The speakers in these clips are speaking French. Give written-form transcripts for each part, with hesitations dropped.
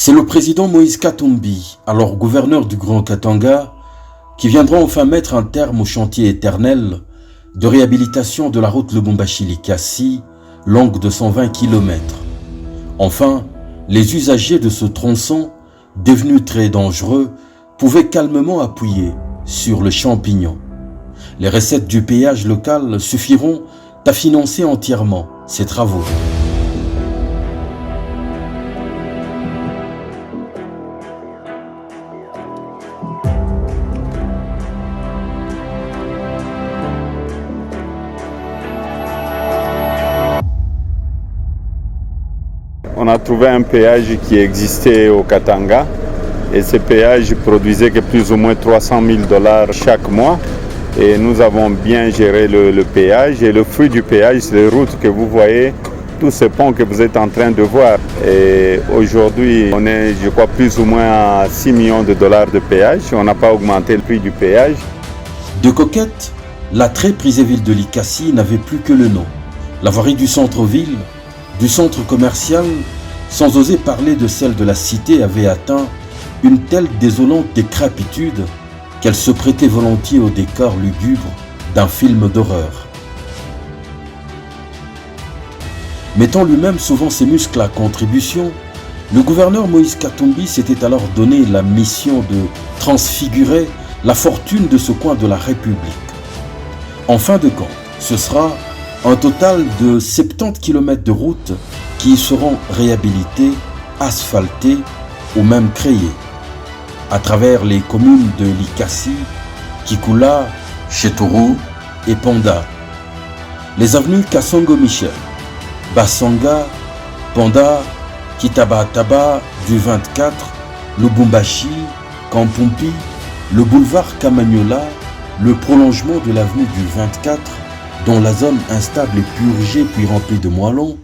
C'est le président Moïse Katumbi, alors gouverneur du Grand Katanga, qui viendra enfin mettre un terme au chantier éternel de réhabilitation de la route Lubumbashi-Likasi, longue de 120 km. Enfin, les usagers de ce tronçon, devenu très dangereux, pouvaient calmement appuyer sur le champignon. Les recettes du péage local suffiront à financer entièrement ces travaux. On a trouvé un péage qui existait au Katanga et ce péage produisait que plus ou moins 300 000 $ chaque mois. Et nous avons bien géré le péage et le fruit du péage, c'est les routes que vous voyez, tous ces ponts que vous êtes en train de voir. Et aujourd'hui, on est, je crois, plus ou moins à 6 millions de dollars de péage. On n'a pas augmenté le prix du péage. De coquette, la très prisée ville de Likasi n'avait plus que le nom. La voirie du centre-ville, du centre commercial, sans oser parler de celle de la cité, avait atteint une telle désolante décrépitude qu'elle se prêtait volontiers au décor lugubre d'un film d'horreur. Mettant lui-même souvent ses muscles à contribution, le gouverneur Moïse Katumbi s'était alors donné la mission de transfigurer la fortune de ce coin de la République. En fin de compte, ce sera un total de 70 km de route qui seront réhabilités, asphaltés ou même créés à travers les communes de Likasi, Kikula, Chetourou et Ponda. Les avenues Kasongo Michel, Basanga, Ponda, Kitabataba du 24, Lubumbashi, Kampumpi, le boulevard Kamanyola, le prolongement de l'avenue du 24, dont la zone instable est purgée puis remplie de moellons,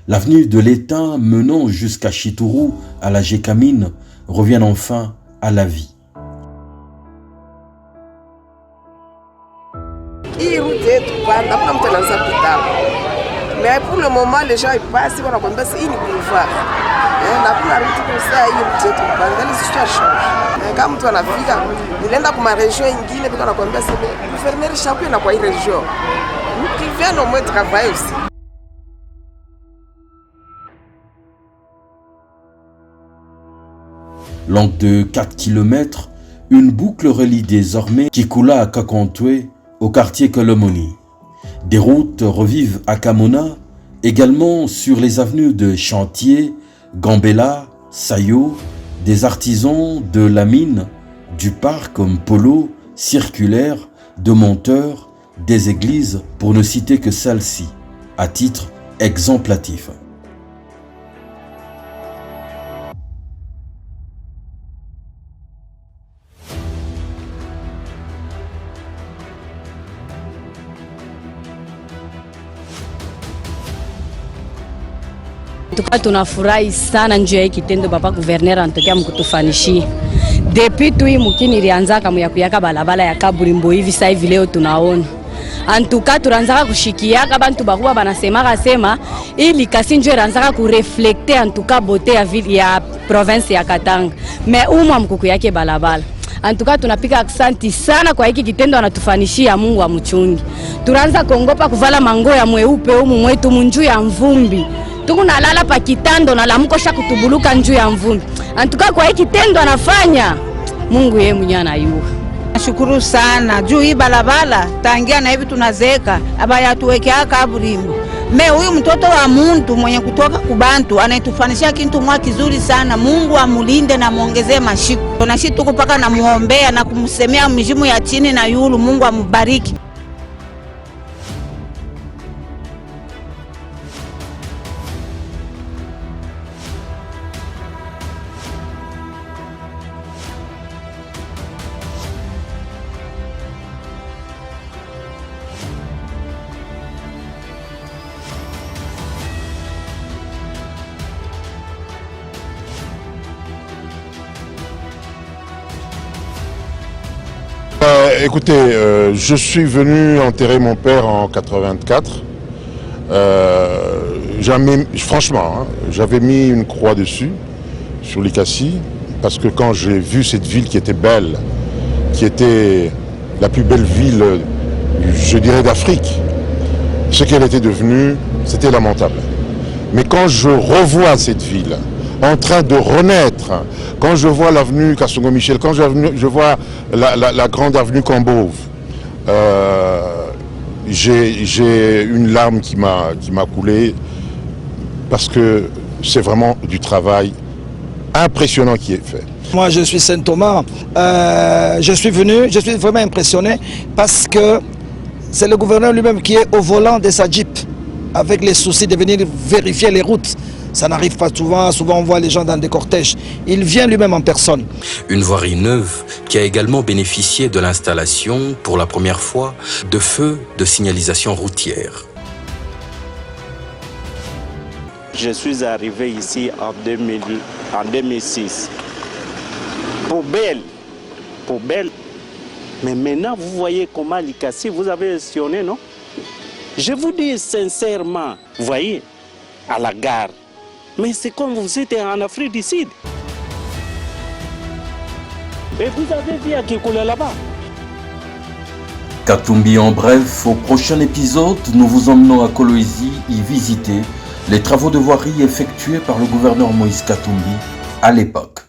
l'avenue de l'Étain menant jusqu'à Chitourou à la Gécamine reviennent enfin à la vie. Mais pour le moment, les gens ils passent, ils vont raconter c'est une boulevard. La route comme ça, il y a les histoires changent. Quand tu as Afrique, il est dans ma région, il y a des raconter c'est le gouverneur chaque dans quoi région. Nous qui viennent au moins travailler aussi. Longue de 4 km, une boucle relie désormais Kikula à Kakontoué au quartier Kolomoni. Des routes revivent à Kamona, également sur les avenues de Chantier, Gambela, Sayo, des artisans de la mine, du parc comme Polo, Circulaire, de Monteur, des églises pour ne citer que celle-ci, à titre exemplatif. Tuka tunafurahi sana njoo ya kitendo papa gouverneur anatokea mkutufanishia. Depuis tu hii mukini ilianza kama ya kuyaka balabala ya Kaburimbo hivi sasa hivi leo tunaona. Antuka tunaanza kushikiaka bantu bakuwa banasema sema ili kasi njoo ilianza kureflecter antuka beauté ya ville ya province ya Katanga. Mais umwa mkuku yake balabala. Antuka tunapika aksanti sana kwa hiki kitendo anatufanishia, Mungu amuchungi. Tunaanza kuongopa kuvala mango ya mweupe humu mwetu munju ya mvumbi. Tuku nalala pa kitando na lamkosha kutubuluka njuu ya mvumbi. Antuka kwa hiki tendo anafanya, Mungu yeye mwenyewe anayua. Nashukuru sana juu hii balabala tangia na hivi tunazeka abaya tuwekea Kaburimbo. Me huyu mtoto wa muntu mwenye kutoka kubantu anaitufanisha kintu mwa kizuri sana. Mungu amulinde na muongezee mashiku. Tunashi tuko paka na muombea na kumsemea mjimu ya chini na yulu. Mungu amubariki. Écoutez, je suis venu enterrer mon père en 84. Franchement, hein, j'avais mis une croix dessus. sur Likasi, parce que quand j'ai vu cette ville qui était belle, qui était la plus belle ville, je dirais, d'Afrique, ce qu'elle était devenue, c'était lamentable. Mais quand je revois cette ville en train de renaître, quand je vois l'avenue Kasongo-Michel, quand je vois la grande avenue Cambove, j'ai une larme qui m'a coulé, parce que c'est vraiment du travail impressionnant qui est fait. Moi, je suis Saint Thomas. Je suis vraiment impressionné parce que c'est le gouverneur lui-même qui est au volant de sa Jeep avec les soucis de venir vérifier les routes. Ça n'arrive pas souvent, souvent on voit les gens dans des cortèges. Il vient lui-même en personne. Une voirie neuve qui a également bénéficié de l'installation, pour la première fois, de feux de signalisation routière. Je suis arrivé ici en 2006. Poubelle. Mais maintenant, vous voyez comment Likasi, vous avez sillonné, non? Je vous dis sincèrement, vous voyez, à la gare, mais c'est comme vous êtes en Afrique du Sud. Et vous avez vu à Kikoula là-bas. Katumbi en bref, au prochain épisode, nous vous emmenons à Kolwezi y visiter les travaux de voirie effectués par le gouverneur Moïse Katumbi à l'époque.